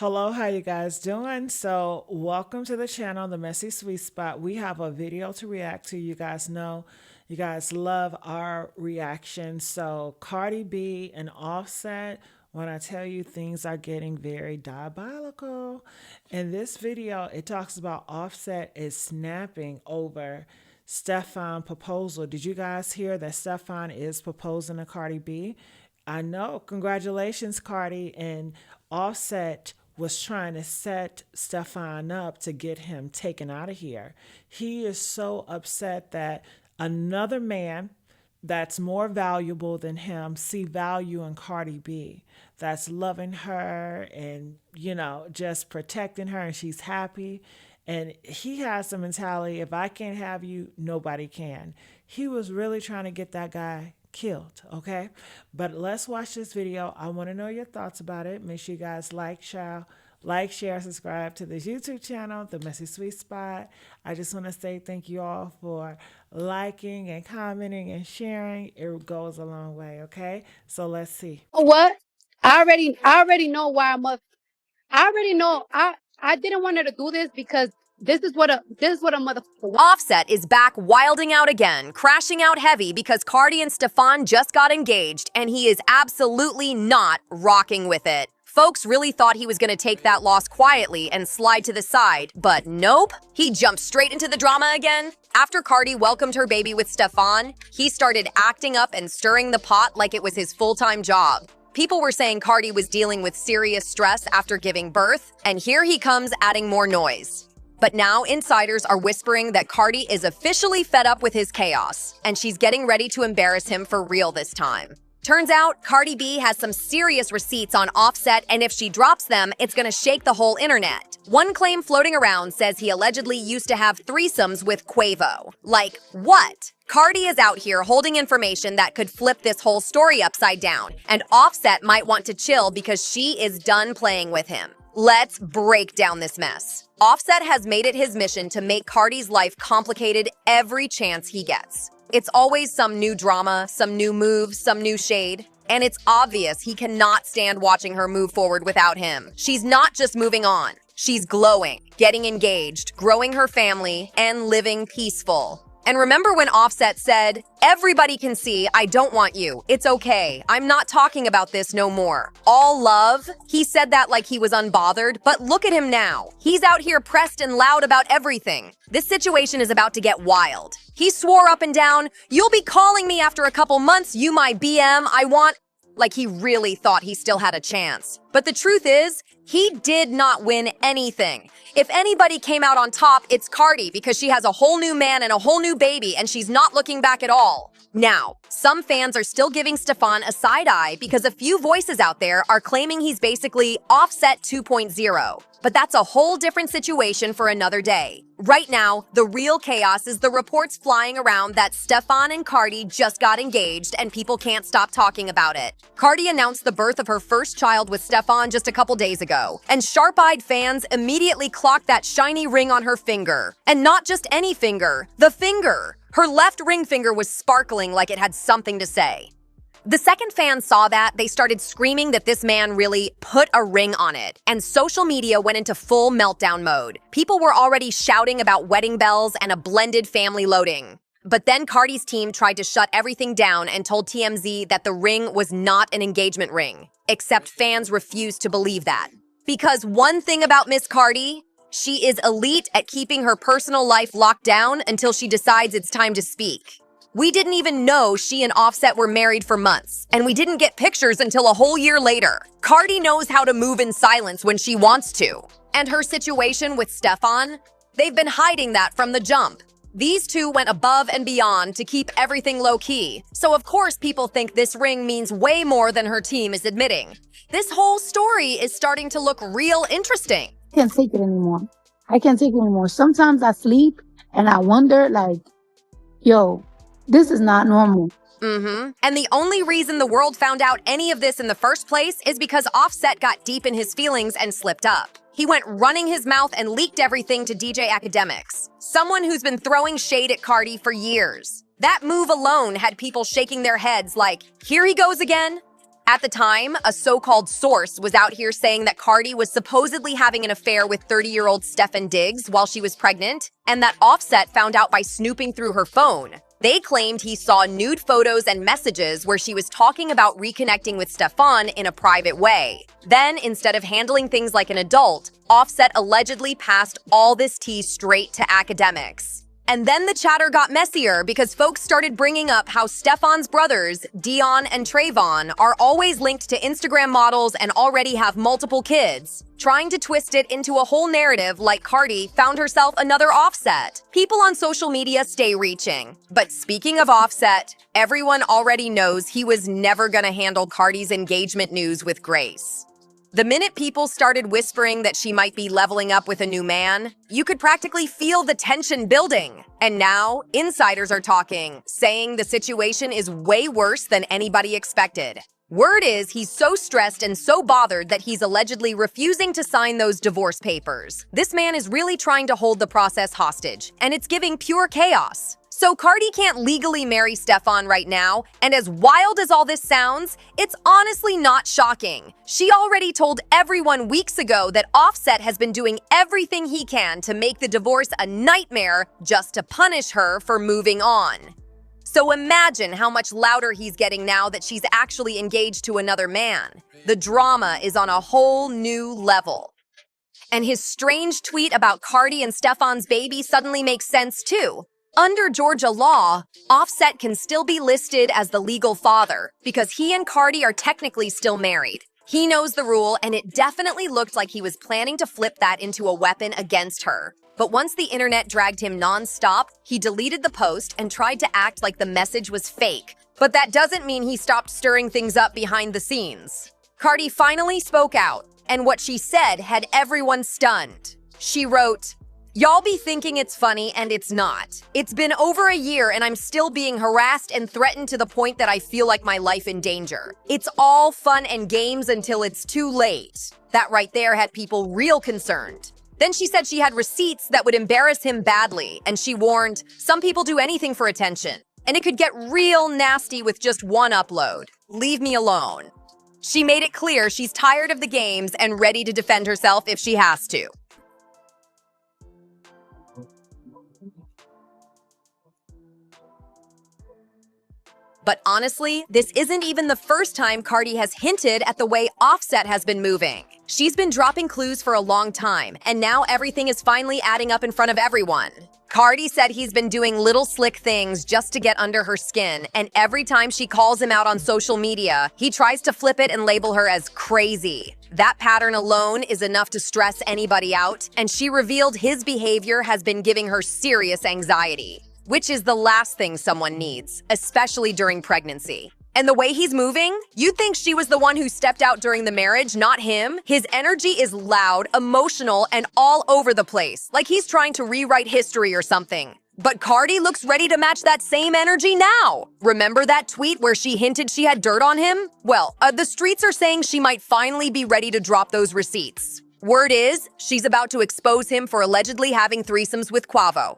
Hello, how you guys doing? So, welcome to the channel, The Messy Sweet Spot. We have a video to react to. You guys know you guys love our reactions. So, Cardi B and Offset, when I tell you things are getting very diabolical. In this video, it talks about Offset is snapping over Stefon proposal. Did you guys hear that Stefon is proposing to Cardi B? I know. Congratulations, Cardi. And Offset was trying to set Stefon up to get him taken out of here. He is so upset that another man that's more valuable than him see value in Cardi B, that's loving her and, just protecting her, and she's happy. And he has the mentality, if I can't have you, nobody can. He was really trying to get that guy killed, okay? But let's watch this video. I want to know your thoughts about it. Make sure you guys share, subscribe to this YouTube channel, The Messy Sweet Spot. I just want to say thank you all for liking and commenting and sharing. It goes a long way, okay? So let's see. What? I already know why I already know I didn't want her to do this because this is what a motherfucker. Offset is back wilding out again, crashing out heavy because Cardi and Stefon just got engaged, and he is absolutely not rocking with it. Folks really thought he was going to take that loss quietly and slide to the side, but nope. He jumped straight into the drama again. After Cardi welcomed her baby with Stefon, he started acting up and stirring the pot like it was his full-time job. People were saying Cardi was dealing with serious stress after giving birth, and here he comes adding more noise. But now insiders are whispering that Cardi is officially fed up with his chaos, and she's getting ready to embarrass him for real this time. Turns out, Cardi B has some serious receipts on Offset, and if she drops them, it's gonna shake the whole internet. One claim floating around says he allegedly used to have threesomes with Quavo. Like, what? Cardi is out here holding information that could flip this whole story upside down, and Offset might want to chill because she is done playing with him. Let's break down this mess. Offset has made it his mission to make Cardi's life complicated every chance he gets. It's always some new drama, some new moves, some new shade. And it's obvious he cannot stand watching her move forward without him. She's not just moving on. She's glowing, getting engaged, growing her family, and living peaceful. And remember when Offset said, "Everybody can see I don't want you. It's okay. I'm not talking about this no more. All love." He said that like he was unbothered, but look at him now. He's out here pressed and loud about everything. This situation is about to get wild. He swore up and down, "You'll be calling me after a couple months, you my BM, I want..." Like he really thought he still had a chance. But the truth is, he did not win anything. If anybody came out on top, it's Cardi, because she has a whole new man and a whole new baby, and she's not looking back at all. Now, some fans are still giving Stefon a side eye because a few voices out there are claiming he's basically Offset 2.0. But that's a whole different situation for another day. Right now, the real chaos is the reports flying around that Stefon and Cardi just got engaged and people can't stop talking about it. Cardi announced the birth of her first child with Stefon just a couple days ago, and sharp-eyed fans immediately clocked that shiny ring on her finger. And not just any finger, the finger. Her left ring finger was sparkling like it had something to say. The second fans saw that, they started screaming that this man really put a ring on it, and social media went into full meltdown mode. People were already shouting about wedding bells and a blended family loading. But then Cardi's team tried to shut everything down and told TMZ that the ring was not an engagement ring, except fans refused to believe that. Because one thing about Miss Cardi, she is elite at keeping her personal life locked down until she decides it's time to speak. We didn't even know she and Offset were married for months, and we didn't get pictures until a whole year later. Cardi knows how to move in silence when she wants to. And her situation with Stefon? They've been hiding that from the jump. These two went above and beyond to keep everything low-key. So of course people think this ring means way more than her team is admitting. This whole story is starting to look real interesting. I can't take it anymore. I can't take it anymore. Sometimes I sleep and I wonder, like, yo, this is not normal. And the only reason the world found out any of this in the first place is because Offset got deep in his feelings and slipped up. He went running his mouth and leaked everything to DJ Academics, someone who's been throwing shade at Cardi for years. That move alone had people shaking their heads like, here he goes again. At the time, a so-called source was out here saying that Cardi was supposedly having an affair with 30-year-old Stefon Diggs while she was pregnant, and that Offset found out by snooping through her phone. They claimed he saw nude photos and messages where she was talking about reconnecting with Stefon in a private way. Then, instead of handling things like an adult, Offset allegedly passed all this tea straight to academics. And then the chatter got messier because folks started bringing up how Stefon's brothers, Dion and Trayvon, are always linked to Instagram models and already have multiple kids, trying to twist it into a whole narrative like Cardi found herself another Offset. People on social media stay reaching. But speaking of Offset, everyone already knows he was never gonna handle Cardi's engagement news with grace. The minute people started whispering that she might be leveling up with a new man, you could practically feel the tension building. And now, insiders are talking, saying the situation is way worse than anybody expected. Word is he's so stressed and so bothered that he's allegedly refusing to sign those divorce papers. This man is really trying to hold the process hostage, and it's giving pure chaos. So Cardi can't legally marry Stefon right now, and as wild as all this sounds, it's honestly not shocking. She already told everyone weeks ago that Offset has been doing everything he can to make the divorce a nightmare just to punish her for moving on. So imagine how much louder he's getting now that she's actually engaged to another man. The drama is on a whole new level. And his strange tweet about Cardi and Stefon's baby suddenly makes sense too. Under Georgia law, Offset can still be listed as the legal father because he and Cardi are technically still married. He knows the rule, and it definitely looked like he was planning to flip that into a weapon against her. But once the internet dragged him nonstop, he deleted the post and tried to act like the message was fake. But that doesn't mean he stopped stirring things up behind the scenes. Cardi finally spoke out, and what she said had everyone stunned. She wrote, "Y'all be thinking it's funny, and it's not. It's been over a year, and I'm still being harassed and threatened to the point that I feel like my life in danger. It's all fun and games until it's too late." That right there had people real concerned. Then she said she had receipts that would embarrass him badly, and she warned, "Some people do anything for attention, and it could get real nasty with just one upload. Leave me alone." She made it clear she's tired of the games and ready to defend herself if she has to. But honestly, this isn't even the first time Cardi has hinted at the way Offset has been moving. She's been dropping clues for a long time, and now everything is finally adding up in front of everyone. Cardi said he's been doing little slick things just to get under her skin, and every time she calls him out on social media, he tries to flip it and label her as crazy. That pattern alone is enough to stress anybody out, and she revealed his behavior has been giving her serious anxiety, which is the last thing someone needs, especially during pregnancy. And the way he's moving, you'd think she was the one who stepped out during the marriage, not him. His energy is loud, emotional, and all over the place, like he's trying to rewrite history or something. But Cardi looks ready to match that same energy now. Remember that tweet where she hinted she had dirt on him? Well, the streets are saying she might finally be ready to drop those receipts. Word is, she's about to expose him for allegedly having threesomes with Quavo.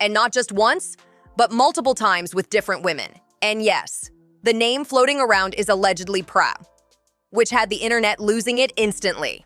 And not just once, but multiple times with different women. And yes, the name floating around is allegedly Pra, which had the internet losing it instantly.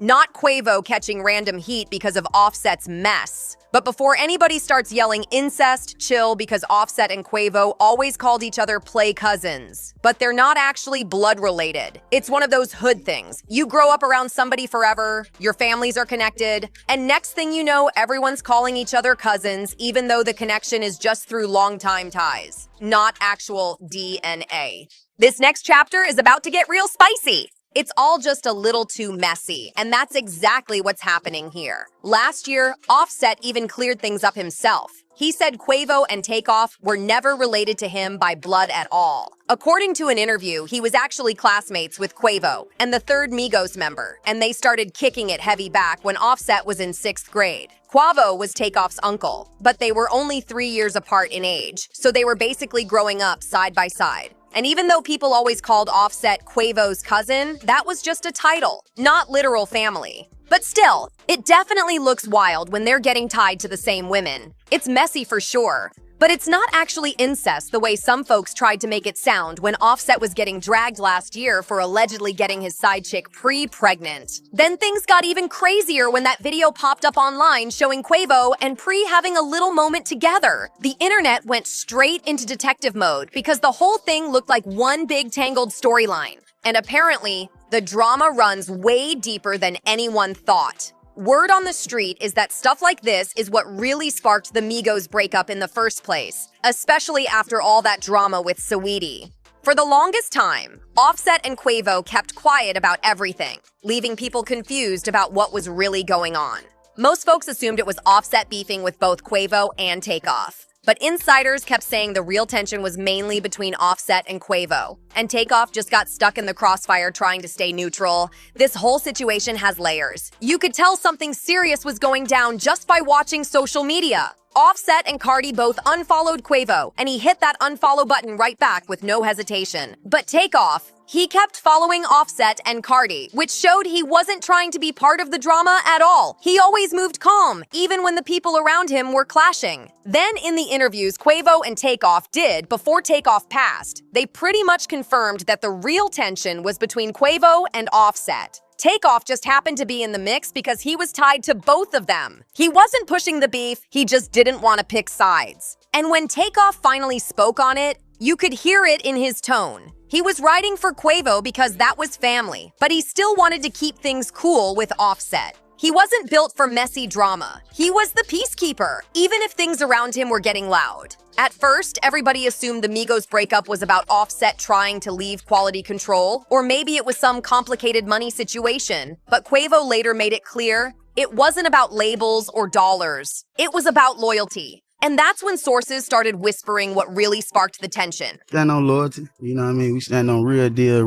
Not Quavo catching random heat because of Offset's mess. But before anybody starts yelling incest, chill, because Offset and Quavo always called each other play cousins. But they're not actually blood related. It's one of those hood things. You grow up around somebody forever, your families are connected, and next thing you know, everyone's calling each other cousins, even though the connection is just through longtime ties, not actual DNA. This next chapter is about to get real spicy. It's all just a little too messy, and that's exactly what's happening here. Last year, Offset even cleared things up himself. He said Quavo and Takeoff were never related to him by blood at all. According to an interview, he was actually classmates with Quavo and the third Migos member, and they started kicking it heavy back when Offset was in 6th grade. Quavo was Takeoff's uncle, but they were only 3 years apart in age, so they were basically growing up side by side. And even though people always called Offset Quavo's cousin, that was just a title, not literal family. But still, it definitely looks wild when they're getting tied to the same women. It's messy for sure, But it's not actually incest the way some folks tried to make it sound when Offset was getting dragged last year for allegedly getting his side chick pre-pregnant. Then things got even crazier when that video popped up online showing Quavo and Pre having a little moment together. The internet went straight into detective mode because the whole thing looked like one big tangled storyline. And apparently, the drama runs way deeper than anyone thought. Word on the street is that stuff like this is what really sparked the Migos breakup in the first place, especially after all that drama with Saweetie. For the longest time, Offset and Quavo kept quiet about everything, leaving people confused about what was really going on. Most folks assumed it was Offset beefing with both Quavo and Takeoff. But insiders kept saying the real tension was mainly between Offset and Quavo, and Takeoff just got stuck in the crossfire trying to stay neutral. This whole situation has layers. You could tell something serious was going down just by watching social media. Offset and Cardi both unfollowed Quavo, and he hit that unfollow button right back with no hesitation. But Takeoff, he kept following Offset and Cardi, which showed he wasn't trying to be part of the drama at all. He always moved calm, even when the people around him were clashing. Then in the interviews Quavo and Takeoff did before Takeoff passed, they pretty much confirmed that the real tension was between Quavo and Offset. Takeoff just happened to be in the mix because he was tied to both of them. He wasn't pushing the beef, he just didn't want to pick sides. And when Takeoff finally spoke on it, you could hear it in his tone. He was riding for Quavo because that was family, but he still wanted to keep things cool with Offset. He wasn't built for messy drama. He was the peacekeeper, even if things around him were getting loud. At first, everybody assumed the Migos breakup was about Offset trying to leave quality control, or maybe it was some complicated money situation. But Quavo later made it clear it wasn't about labels or dollars. It was about loyalty. And that's when sources started whispering what really sparked the tension. Stand on loyalty, you know what I mean? We stand on real deal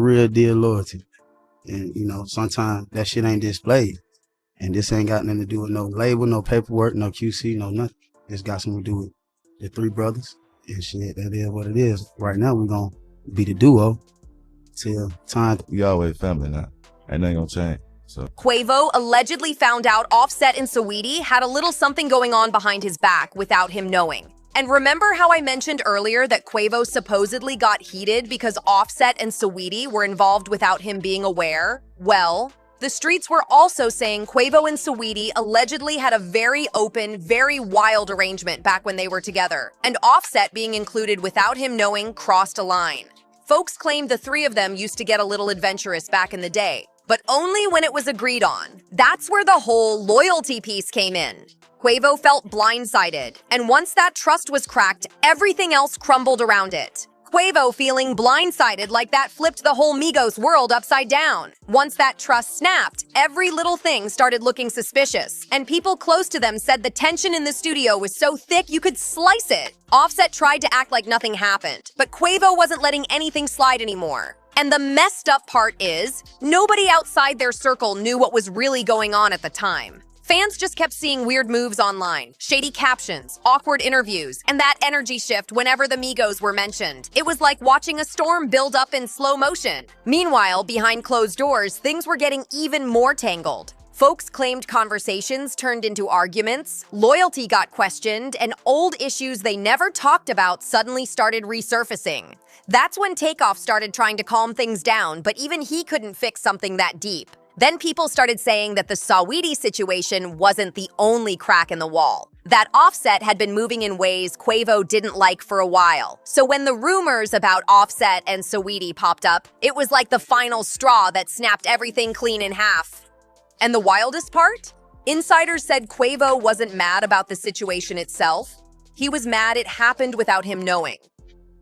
loyalty. And, you know, sometimes that shit ain't displayed. And this ain't got nothing to do with no label, no paperwork, no QC, no nothing. It's got something to do with the three brothers. And shit, that is what it is. Right now, we're going to be the duo till time. We always family now. Ain't nothing gonna change. So Quavo allegedly found out Offset and Saweetie had a little something going on behind his back without him knowing. And remember how I mentioned earlier that Quavo supposedly got heated because Offset and Saweetie were involved without him being aware? Well, the streets were also saying Quavo and Saweetie allegedly had a very open, very wild arrangement back when they were together, and Offset being included without him knowing crossed a line. Folks claimed the three of them used to get a little adventurous back in the day, but only when it was agreed on. That's where the whole loyalty piece came in. Quavo felt blindsided, and once that trust was cracked, everything else crumbled around it. Quavo feeling blindsided like that flipped the whole Migos world upside down. Once that trust snapped, every little thing started looking suspicious, and people close to them said the tension in the studio was so thick you could slice it. Offset tried to act like nothing happened, but Quavo wasn't letting anything slide anymore. And the messed up part is, nobody outside their circle knew what was really going on at the time. Fans just kept seeing weird moves online, shady captions, awkward interviews, and that energy shift whenever the Migos were mentioned. It was like watching a storm build up in slow motion. Meanwhile, behind closed doors, things were getting even more tangled. Folks claimed conversations turned into arguments, loyalty got questioned, and old issues they never talked about suddenly started resurfacing. That's when Takeoff started trying to calm things down, but even he couldn't fix something that deep. Then people started saying that the Saweetie situation wasn't the only crack in the wall. That Offset had been moving in ways Quavo didn't like for a while. So when the rumors about Offset and Saweetie popped up, it was like the final straw that snapped everything clean in half. And the wildest part? Insiders said Quavo wasn't mad about the situation itself. He was mad it happened without him knowing.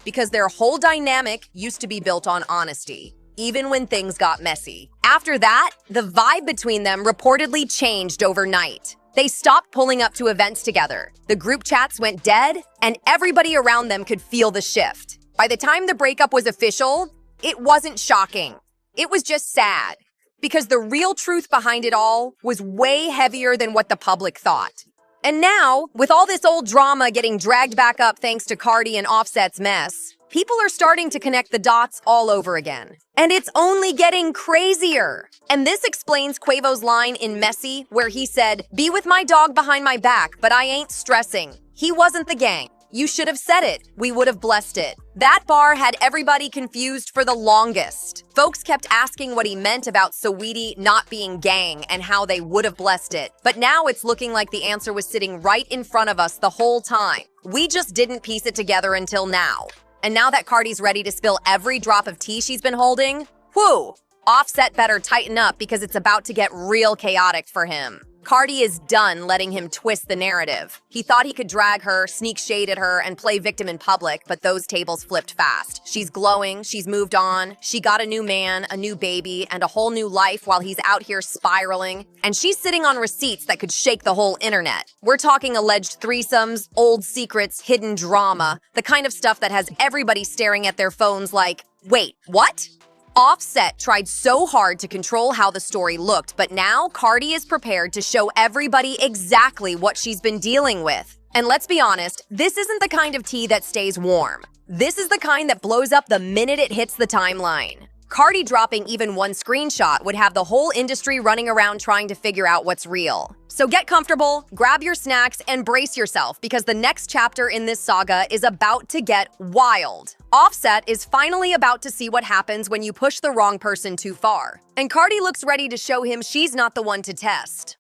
Because their whole dynamic used to be built on honesty, even when things got messy. After that, the vibe between them reportedly changed overnight. They stopped pulling up to events together. The group chats went dead, and everybody around them could feel the shift. By the time the breakup was official, it wasn't shocking. It was just sad, because the real truth behind it all was way heavier than what the public thought. And now, with all this old drama getting dragged back up thanks to Cardi and Offset's mess, people are starting to connect the dots all over again. And it's only getting crazier. And this explains Quavo's line in Messy, where he said, "Be with my dog behind my back, but I ain't stressing." He wasn't the gang. You should have said it. We would have blessed it. That bar had everybody confused for the longest. Folks kept asking what he meant about Saweetie not being gang and how they would have blessed it. But now it's looking like the answer was sitting right in front of us the whole time. We just didn't piece it together until now. And now that Cardi's ready to spill every drop of tea she's been holding, whew, Offset better tighten up because it's about to get real chaotic for him. Cardi is done letting him twist the narrative. He thought he could drag her, sneak shade at her, and play victim in public, but those tables flipped fast. She's glowing, she's moved on, she got a new man, a new baby, and a whole new life while he's out here spiraling. And she's sitting on receipts that could shake the whole internet. We're talking alleged threesomes, old secrets, hidden drama, the kind of stuff that has everybody staring at their phones like, wait, what? Offset tried so hard to control how the story looked, but now Cardi is prepared to show everybody exactly what she's been dealing with. And let's be honest, this isn't the kind of tea that stays warm. This is the kind that blows up the minute it hits the timeline. Cardi dropping even one screenshot would have the whole industry running around trying to figure out what's real. So get comfortable, grab your snacks, and brace yourself because the next chapter in this saga is about to get wild. Offset is finally about to see what happens when you push the wrong person too far. And Cardi looks ready to show him she's not the one to test.